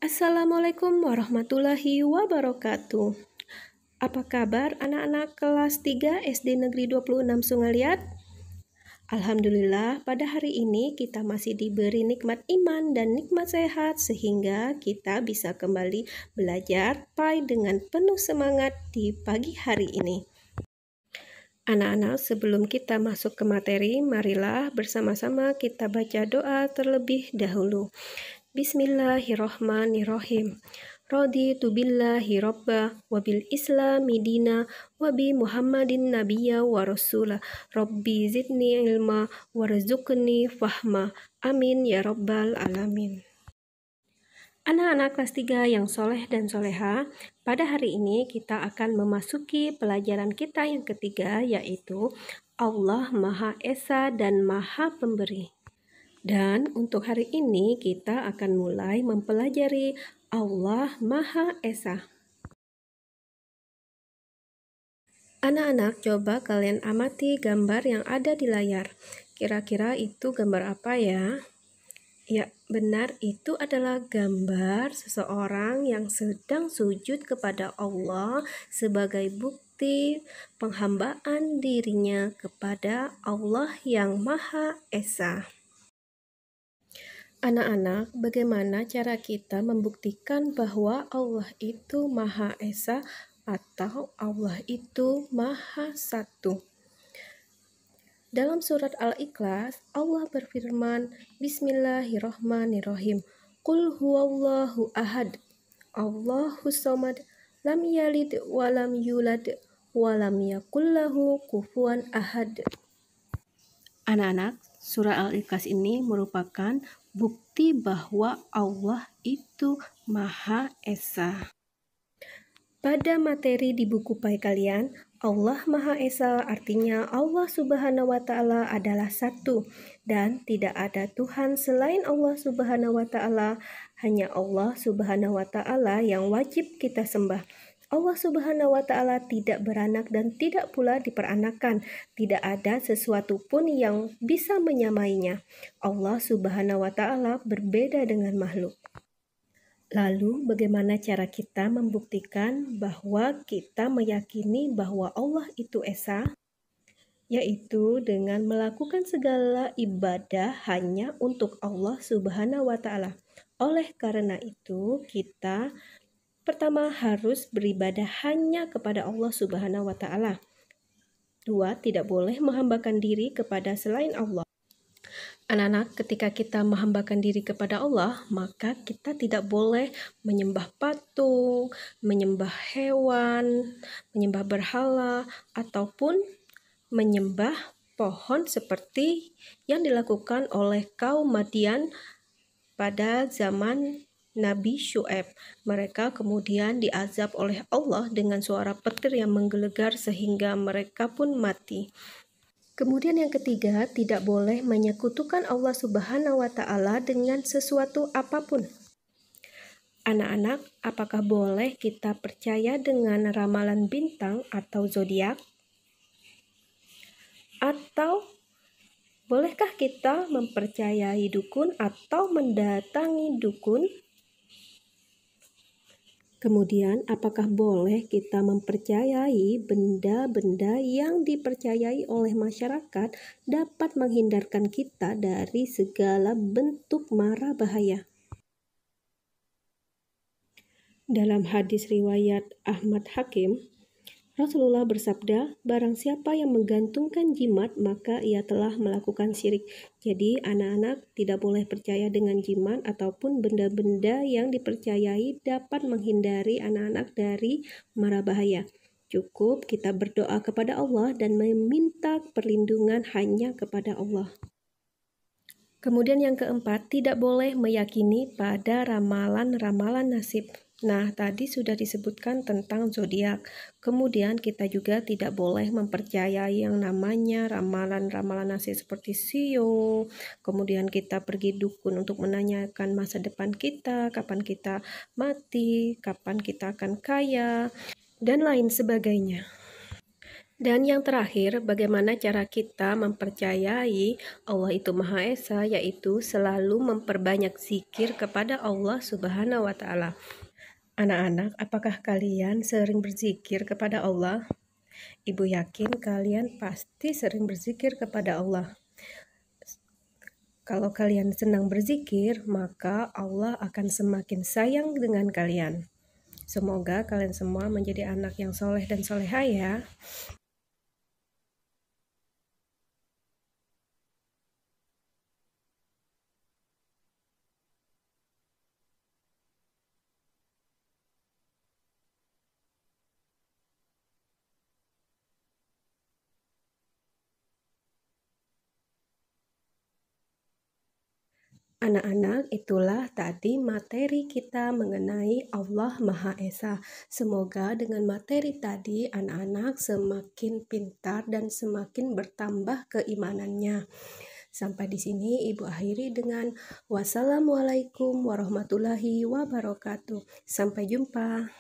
Assalamualaikum warahmatullahi wabarakatuh. Apa kabar anak-anak kelas 3 SD Negeri 26 Sungaliat? Alhamdulillah, pada hari ini kita masih diberi nikmat iman dan nikmat sehat sehingga kita bisa kembali belajar PAI dengan penuh semangat di pagi hari ini. Anak-anak, sebelum kita masuk ke materi, marilah bersama-sama kita baca doa terlebih dahulu. Bismillahirrahmanirrahim. Raditu billahi robba wa bil islami dina wa bi muhammadin nabiyya wa rasula rabbi zidni ilma warzuqni fahma amin ya rabbal alamin. Anak-anak kelas 3 yang soleh dan soleha, pada hari ini kita akan memasuki pelajaran kita yang ketiga, yaitu Allah Maha Esa dan Maha Pemberi. Dan untuk hari ini kita akan mulai mempelajari Allah Maha Esa. Anak-anak, coba kalian amati gambar yang ada di layar. Kira-kira itu gambar apa ya? Ya, benar, itu adalah gambar seseorang yang sedang sujud kepada Allah sebagai bukti penghambaan dirinya kepada Allah yang Maha Esa. Anak-anak, bagaimana cara kita membuktikan bahwa Allah itu Maha Esa atau Allah itu Maha Satu? Dalam surat Al-Ikhlas, Allah berfirman, Bismillahirrahmanirrahim. Qul huwallahu ahad, Allahus samad, lam yalid wa lam yulad, wa lam yakul lahu kufuwan ahad. Anak-anak, surah Al-Ikhlas ini merupakan bukti bahwa Allah itu Maha Esa. Pada materi di buku PAI kalian, Allah Maha Esa artinya Allah Subhanahu wa Ta'ala adalah satu dan tidak ada Tuhan selain Allah Subhanahu wa Ta'ala. Hanya Allah Subhanahu wa Ta'ala yang wajib kita sembah. Allah Subhanahu wa Ta'ala tidak beranak dan tidak pula diperanakan. Tidak ada sesuatu pun yang bisa menyamainya. Allah Subhanahu wa Ta'ala berbeda dengan makhluk. Lalu, bagaimana cara kita membuktikan bahwa kita meyakini bahwa Allah itu Esa? Yaitu dengan melakukan segala ibadah hanya untuk Allah Subhanahu wa Ta'ala. Oleh karena itu, kita pertama harus beribadah hanya kepada Allah Subhanahu wa Ta'ala. 2. Tidak boleh menghambakan diri kepada selain Allah. Anak-anak, ketika kita menghambakan diri kepada Allah, maka kita tidak boleh menyembah patung, menyembah hewan, menyembah berhala, ataupun menyembah pohon seperti yang dilakukan oleh kaum Madian pada zaman Nabi Syu'aib. Mereka kemudian diazab oleh Allah dengan suara petir yang menggelegar sehingga mereka pun mati. Kemudian yang ketiga, tidak boleh menyekutukan Allah Subhanahu wa Ta'ala dengan sesuatu apapun. Anak-anak, apakah boleh kita percaya dengan ramalan bintang atau zodiak? Atau bolehkah kita mempercayai dukun atau mendatangi dukun? Kemudian, apakah boleh kita mempercayai benda-benda yang dipercayai oleh masyarakat dapat menghindarkan kita dari segala bentuk mara bahaya? Dalam hadis riwayat Ahmad Hakim, Rasulullah bersabda, barang siapa yang menggantungkan jimat, maka ia telah melakukan syirik. Jadi anak-anak tidak boleh percaya dengan jimat ataupun benda-benda yang dipercayai dapat menghindari anak-anak dari mara bahaya. Cukup kita berdoa kepada Allah dan meminta perlindungan hanya kepada Allah. Kemudian yang keempat, tidak boleh meyakini pada ramalan-ramalan nasib. Nah, tadi sudah disebutkan tentang zodiak. Kemudian kita juga tidak boleh mempercayai yang namanya ramalan-ramalan nasib seperti sio. Kemudian kita pergi dukun untuk menanyakan masa depan kita, kapan kita mati, kapan kita akan kaya, dan lain sebagainya. Dan yang terakhir, bagaimana cara kita mempercayai Allah itu Maha Esa, yaitu selalu memperbanyak zikir kepada Allah Subhanahu wa Ta'ala. Anak-anak, apakah kalian sering berzikir kepada Allah? Ibu yakin kalian pasti sering berzikir kepada Allah. Kalau kalian senang berzikir, maka Allah akan semakin sayang dengan kalian. Semoga kalian semua menjadi anak yang soleh dan soleha ya. Anak-anak, itulah tadi materi kita mengenai Allah Maha Esa. Semoga dengan materi tadi anak-anak semakin pintar dan semakin bertambah keimanannya. Sampai di sini Ibu akhiri dengan wassalamualaikum warahmatullahi wabarakatuh. Sampai jumpa.